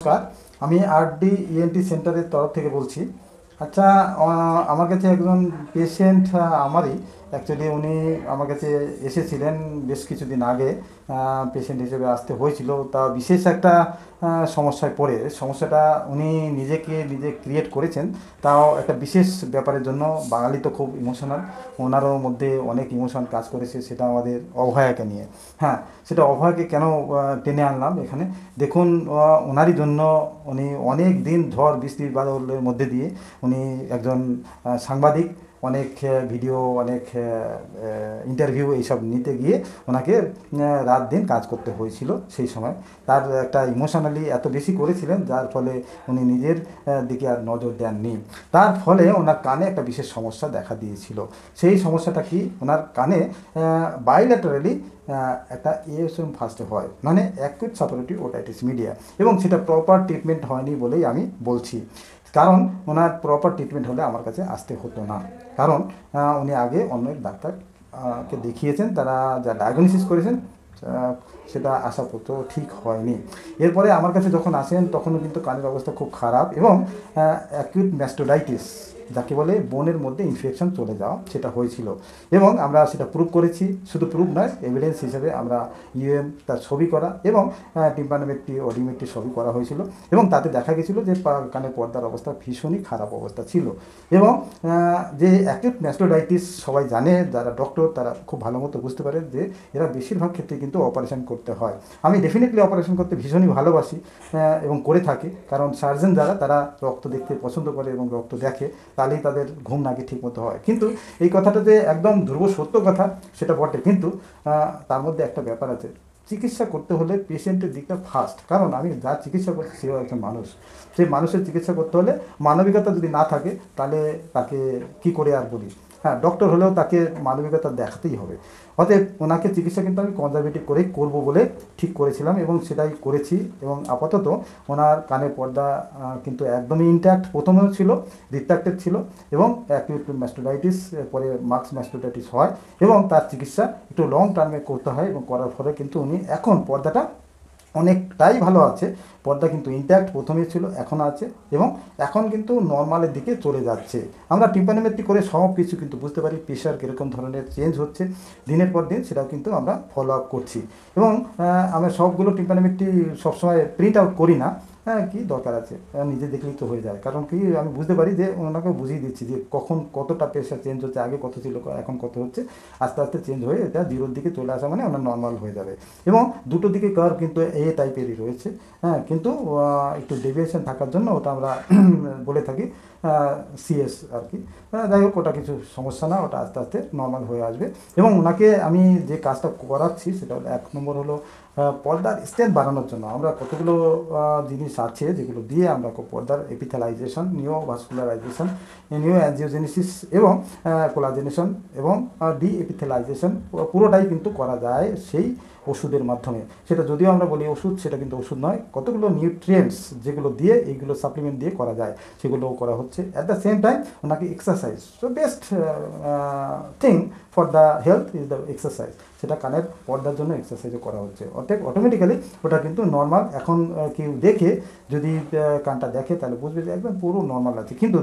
নমস্কার, আমি RD ENT সেন্টারের তরফ থেকে বলছি। আচ্ছা, আমার কাছে একজন পেশেন্ট, আমারই অ্যাকচুয়ালি উনি আমার কাছে এসেছিলেন বেশ কিছুদিন আগে। পেশেন্ট হিসেবে আসতে হয়েছিল, তা বিশেষ একটা সমস্যায় পড়ে, সমস্যাটা উনি নিজে ক্রিয়েট করেছেন, তাও একটা বিশেষ ব্যাপারের জন্য। বাঙালি তো খুব ইমোশনাল, ওনারও মধ্যে অনেক ইমোশন কাজ করেছে, সেটা আমাদের অভয়াকে নিয়ে। হ্যাঁ, সেটা অভয়কে কেন টেনে আনলাম এখানে, দেখুন, ওনারই জন্য উনি অনেক দিন ঝড় বৃষ্টি বাদলের মধ্যে দিয়ে উনি একজন সাংবাদিক, অনেক ভিডিও, অনেক ইন্টারভিউ এইসব নিতে গিয়ে ওনাকে রাত দিন কাজ করতে হয়েছিল। সেই সময় তার একটা ইমোশনালি এত বেশি করেছিলেন, যার ফলে উনি নিজের দিকে আর নজর দেননি। তার ফলে ওনার কানে একটা বিশেষ সমস্যা দেখা দিয়েছিল। সেই সমস্যাটা কি, ওনার কানে বাইল্যাটারালি একটা এএসএম ফার্স্টে হয়, মানে অ্যাকিউট সাপোরেটিভ ওটাইটিস মিডিয়া, এবং সেটা প্রপার ট্রিটমেন্ট হয়নি বলেই আমি বলছি। কারণ ওনার প্রপার ট্রিটমেন্ট হলে আমার কাছে আসতে হতো না, কারণ উনি আগে অন্য ডাক্তারকে দেখিয়েছেন, তারা যা ডায়াগনোসিস করেছেন সেটা আশাপত্র ঠিক হয়নি। এরপরে আমার কাছে যখন আসেন তখনও কিন্তু কানের অবস্থা খুব খারাপ, এবং অ্যাকিউট ম্যাস্টোডাইটিস, যাকে বলে বোনের মধ্যে ইনফেকশন চলে যাওয়া, সেটা হয়েছিল। এবং আমরা সেটা প্রুভ করেছি, শুধু প্রুভ নয়, এভিডেন্স হিসেবে আমরা ইউএম তার ছবি করা এবং টিম্পানোমেট্রি, অডিওমেট্রি সবই করা হয়েছিল, এবং তাতে দেখা গেছিলো যে কানের পর্দার অবস্থা ভীষণই খারাপ অবস্থা ছিল। এবং যে অ্যাকিউট ম্যাস্টোডাইটিস সবাই জানে, যারা ডক্টর তারা খুব ভালো মতো বুঝতে পারে যে এরা বেশিরভাগ ক্ষেত্রে কিন্তু অপারেশন করতে হয়। আমি ডেফিনেটলি অপারেশন করতে ভীষণই ভালোবাসি এবং করে থাকি, কারণ সার্জন যারা তারা রক্ত দেখতে পছন্দ করে এবং রক্ত দেখে, তাহলেই তাদের ঘুম নাকি ঠিকমতো হয়। কিন্তু এই কথাটা যে একদম ধ্রুব সত্য কথা সেটা বটে, কিন্তু তার মধ্যে একটা ব্যাপার আছে। চিকিৎসা করতে হলে পেশেন্টের দিকটা ফার্স্ট, কারণ আমি যা চিকিৎসা করছি সেও একজন মানুষ। সেই মানুষের চিকিৎসা করতে হলে মানবিকতা যদি না থাকে, তাহলে তাকে কি করে আর বলি। হ্যাঁ, ডক্টর হলেও তাকে মানবিকতা দেখাতেই হবে। অতএব ওনাকে চিকিৎসা কিন্তু আমি কনজারভেটিভ করেই করবো বলে ঠিক করেছিলাম, এবং সেটাই করেছি। এবং আপাতত ওনার কানের পর্দা কিন্তু একদমই ইনট্যাক্ট, প্রথমেও ছিল, রিট্রাক্টেড ছিল, এবং অ্যাকিউট ম্যাস্টোডাইটিস, পরে মার্কস ম্যাস্টোডাইটিস হয়, এবং তার চিকিৎসা একটু লং টার্মে করতে হয়, এবং করার ফলে কিন্তু উনি এখন পর্দাটা অনেকটাই ভালো আছে। পর্দা কিন্তু ইনট্যাক্ট, প্রথমে ছিল, এখন আছে, এবং এখন কিন্তু নর্মালের দিকে চলে যাচ্ছে। আমরা টিম্পানোমেট্রি করে সব কিছু কিন্তু বুঝতে পারি, প্রেশার কীরকম ধরনের চেঞ্জ হচ্ছে দিনের পর দিন, সেটাও কিন্তু আমরা ফলো আপ করছি। এবং আমরা সবগুলো টিম্পানোমেট্রি সবসময় প্রিন্ট আউট করি না। হ্যাঁ, কী দরকার আছে, নিজে দেখলেই তো হয়ে যায়। কারণ কি, আমি বুঝতে পারি যে ওনাকে বুঝিয়ে দিচ্ছি যে কখন কতটা প্রেশার চেঞ্জ হচ্ছে, আগে কত ছিল এখন কত হচ্ছে, আস্তে আস্তে চেঞ্জ হয়ে এটা জিরোর দিকে চলে আসা মানে ওনার নর্মাল হয়ে যাবে। এবং দুটো দিকে কার্ভ কিন্তু এ টাইপেরই রয়েছে। হ্যাঁ, কিন্তু একটু ডেভিয়েশন থাকার জন্য ওটা আমরা বলে থাকি সিএস আর কি। যাই হোক, ওটা কিছু সমস্যা না, ওটা আস্তে আস্তে নর্মাল হয়ে আসবে। এবং ওনাকে আমি যে কাজটা করাচ্ছি সেটা হলো, এক নম্বর হলো পর্দার স্ট্রেংথ বাড়ানোর জন্য আমরা কতগুলো জিনিস আছে যেগুলো দিয়ে আমরা পর্দার এপিথেলাইজেশন, নিওভাস্কুলারাইজেশন, নিও অ্যাঞ্জিওজেনেসিস, এবং কোলাজেনেশন, এবং ডি এপিথেলাইজেশন পুরোটাই কিন্তু করা যায় সেই ওষুধের মাধ্যমে। সেটা যদিও আমরা বলি ওষুধ, সেটা কিন্তু ওষুধ নয়, কতগুলো নিউট্রিয়েন্টস যেগুলো দিয়ে, এইগুলো সাপ্লিমেন্ট দিয়ে করা যায়, সেগুলোও করা হচ্ছে। অ্যাট দ্য সেম টাইম ওনাকে exercise, so best thing for the health is the exercise, সেটা কানের পর্দার জন্য এক্সারসাইজও করা হচ্ছে। অর্থাৎ অটোমেটিক্যালি ওটা কিন্তু নর্মাল। এখন কেউ দেখে যদি কানটা দেখে তাহলে বুঝবে যে একদম পুরো নর্মাল আছে, কিন্তু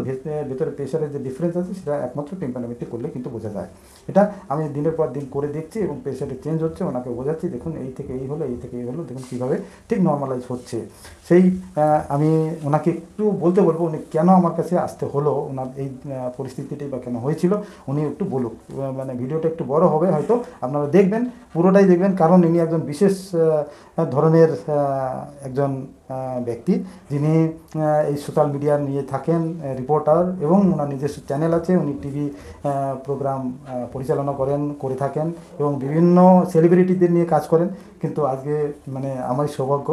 ভেতরে প্রেশারের যে ডিফারেন্স আছে সেটা একমাত্র টিম্পানোমেট্রি করলে কিন্তু বোঝা যায়। এটা আমি দিনের পর দিন করে দেখছি, এবং প্রেশারে চেঞ্জ হচ্ছে, ওনাকে বোঝাচ্ছি, দেখুন এই থেকে এই হলো, এই থেকে এই হলো, দেখুন কীভাবে ঠিক নর্মালাইজ হচ্ছে। সেই আমি ওনাকে একটু বলতে বলবো উনি কেন আমার কাছে আসতে হলো, ওনার এই পরিস্থিতিটাই বা কেন হয়েছিল, উনি একটু বলুক। মানে ভিডিওটা একটু বড় হবে হয়তো, আপনারা দেখবেন, পুরোটাই দেখবেন, কারণ ইনি একজন বিশেষ ধরনের একজন ব্যক্তি, যিনি এই সোশ্যাল মিডিয়া নিয়ে থাকেন, রিপোর্টার, এবং ওনার নিজস্ব চ্যানেল আছে, উনি টিভি প্রোগ্রাম পরিচালনা করে থাকেন, এবং বিভিন্ন সেলিব্রিটিদের নিয়ে কাজ করেন। কিন্তু আজকে মানে আমারই সৌভাগ্য,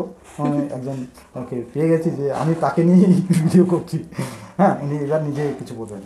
একজন ওকে পেয়ে গেছি যে আমি তাকে নিয়েই ভিডিও করছি। হ্যাঁ, উনি এবার নিজে কিছু বলবেন।